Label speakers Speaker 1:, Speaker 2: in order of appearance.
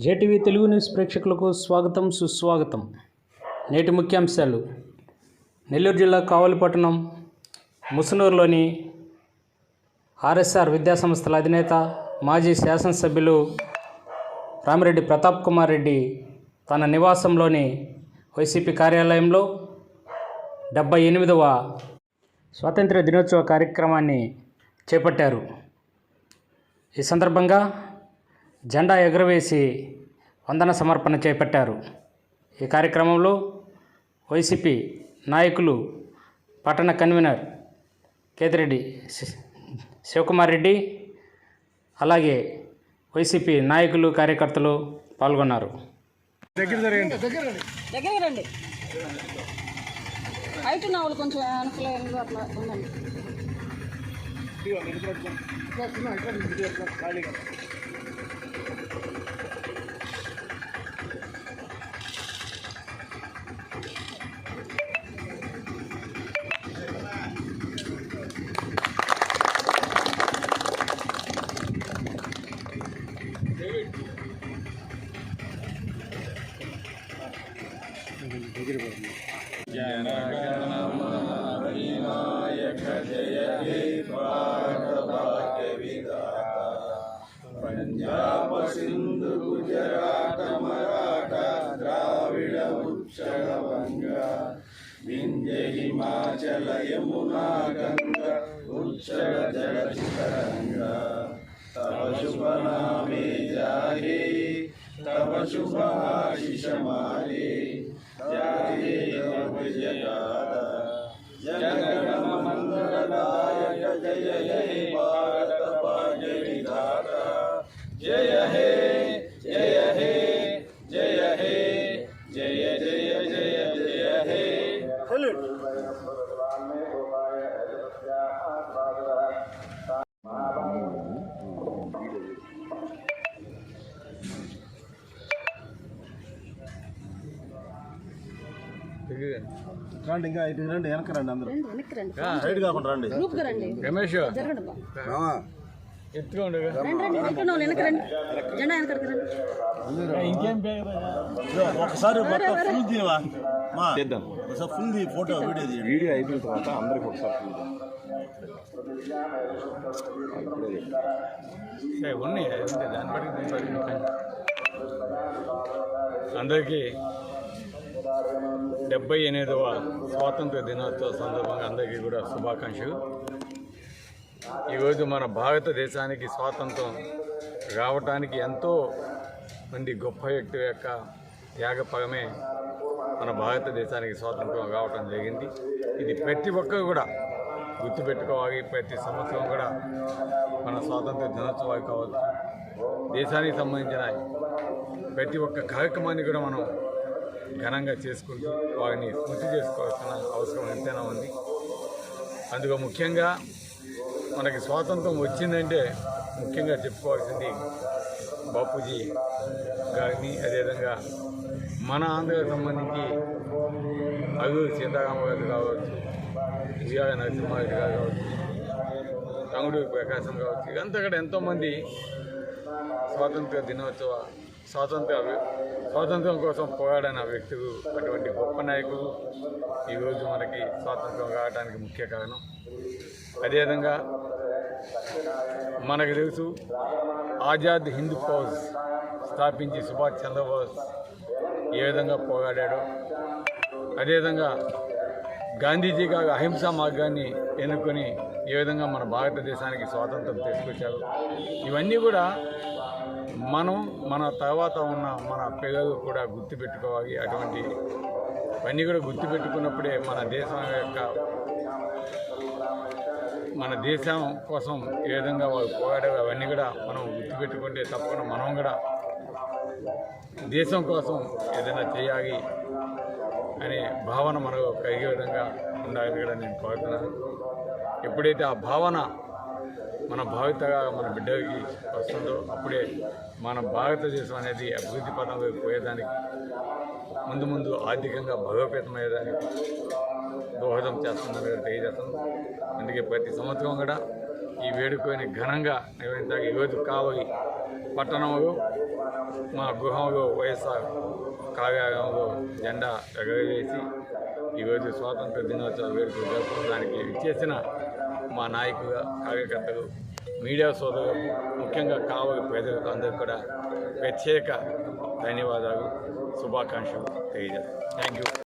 Speaker 1: JTV Telugu news ప్రేక్షకులకు స్వాగతం సుస్వాగతం. నేటి ముఖ్యాంశాలు. నెల్లూరు జిల్లా కావలిపట్టణం ముసునూరులోని ఆర్ఎస్ఆర్ విద్యాసంస్థల అధినేత మాజీ శాసనసభ్యులు రామిరెడ్డి ప్రతాప్ కుమార్ రెడ్డి తన నివాసంలోని వైసీపీ కార్యాలయంలో 78వ స్వాతంత్ర దినోత్సవ కార్యక్రమాన్ని చేపట్టారు. ఈ సందర్భంగా జెండా ఎగురవేసి వందన సమర్పణ చేపట్టారు. ఈ కార్యక్రమంలో వైసీపీ నాయకులు పట్టణ కన్వీనర్ కేతిరెడ్డి శివకుమార్ రెడ్డి, అలాగే వైసీపీ నాయకులు కార్యకర్తలు పాల్గొన్నారు.
Speaker 2: पंजाब सिंधु गुजरात मराठा द्राविड़ उत्कल बंगा विंध्य हिमाचल यमुना गंगा उच्चल जलधितरंगा तव शुभ नामे जाहे तव शुभ आशीष मारे जाहे जगदादा जनगण मंगलदायक जय जय भारत भाग्य विधाता जय हे जय हे जय हे जय जय जय जय हे రండి ఇంకా ఇటు రండి వెనక రండి అందరూ సైడ్ కాకుండా రండి రమేష్ ఒకసారి ఫుల్ తీవా ఒకసారి ఫుల్ తీ ఫోటో వీడియో అయిపోయిన తర్వాత అందరికి ఒకసారి
Speaker 3: అందరికీ 78వ స్వాతంత్ర దినోత్సవ సందర్భంగా అందరికీ కూడా శుభాకాంక్షలు. ఈరోజు మన భారతదేశానికి స్వాతంత్రం రావటానికి ఎంతో మంది గొప్ప వ్యక్తుల యొక్క త్యాగపరమే మన భారతదేశానికి స్వాతంత్రం రావటం జరిగింది. ఇది ప్రతి ఒక్కరు కూడా గుర్తుపెట్టుకోవాలి. ప్రతి సంవత్సరం కూడా మన స్వాతంత్ర దినోత్సవాలు కావచ్చు, దేశానికి సంబంధించిన ప్రతి ఒక్క కార్యక్రమాన్ని కూడా మనం ఘనంగా చేసుకుంటూ వారిని గుర్తు చేసుకోవాల్సిన అవసరం ఎంతైనా ఉంది. అందులో ముఖ్యంగా మనకి స్వాతంత్రం వచ్చిందంటే ముఖ్యంగా చెప్పుకోవాల్సింది బాపూజీ గారిని, అదేవిధంగా మన ఆంధ్రాకి సంబంధించి అల్లూరి సీతారామరాజు కావచ్చు, ఉయ్యాల నరసింహారెడ్డి గారు కావచ్చు, తంగుటూరి ప్రకాశం కావచ్చు, ఇదంతా కూడా ఎంతోమంది స్వాతంత్రం కోసం పోరాడిన వ్యక్తులు, అటువంటి గొప్ప నాయకులు ఈరోజు మనకి స్వాతంత్రం రావడానికి ముఖ్య కారణం. అదేవిధంగా మనకు తెలుసు ఆజాద్ హింద్ ఫౌజ్ స్థాపించి సుభాష్ చంద్రబోస్ ఏ విధంగా పోరాడాడో, అదేవిధంగా గాంధీజీ గారు అహింసా మార్గాన్ని ఎన్నుకొని ఏ విధంగా మన భారతదేశానికి స్వాతంత్రం తీసుకొచ్చారు. ఇవన్నీ కూడా మన తర్వాత ఉన్న మన పిల్లలు కూడా గుర్తుపెట్టుకోవాలి. అటువంటి ఇవన్నీ కూడా గుర్తుపెట్టుకున్నప్పుడే మన దేశం కోసం ఏ విధంగా వాళ్ళు పోరాడారు అవన్నీ కూడా మనం గుర్తుపెట్టుకుంటే తప్పకుండా మనం కూడా దేశం కోసం ఏదైనా చేయాలి అనే భావన మనకు కలిగే విధంగా ఉండాలని కూడా నేను కోరుతున్నాను. ఎప్పుడైతే ఆ భావన మన భావితగా మన బిడ్డకి వస్తుందో అప్పుడే మన భారతదేశం అనేది అభివృద్ధి పథంలో పోయేదానికి, ముందు ఆర్థికంగా బలోపేతమయ్యేదానికి దోహదం చేస్తుందని తెలియజేస్తుంది. అందుకే ప్రతి సంవత్సరం కూడా ఈ వేడుకని ఘనంగా నిర్వహించాలి. ఈరోజు కావలి పట్టణంలో మా గృహంలో వైఎస్ఆర్ కార్యాలయంలో జెండా ఎగరవేసి ఈరోజు స్వాతంత్ర దినోత్సవ వేడుకలు జరుపుకోవడానికి ఇచ్చేసిన మా నాయకులు, కార్యకర్తలు, మీడియా సోదరులకు, ముఖ్యంగా కావలి ప్రజలకు అందరికీ కూడా ప్రత్యేక ధన్యవాదాలు, శుభాకాంక్షలు తెలియజేస్తాను. Thank you.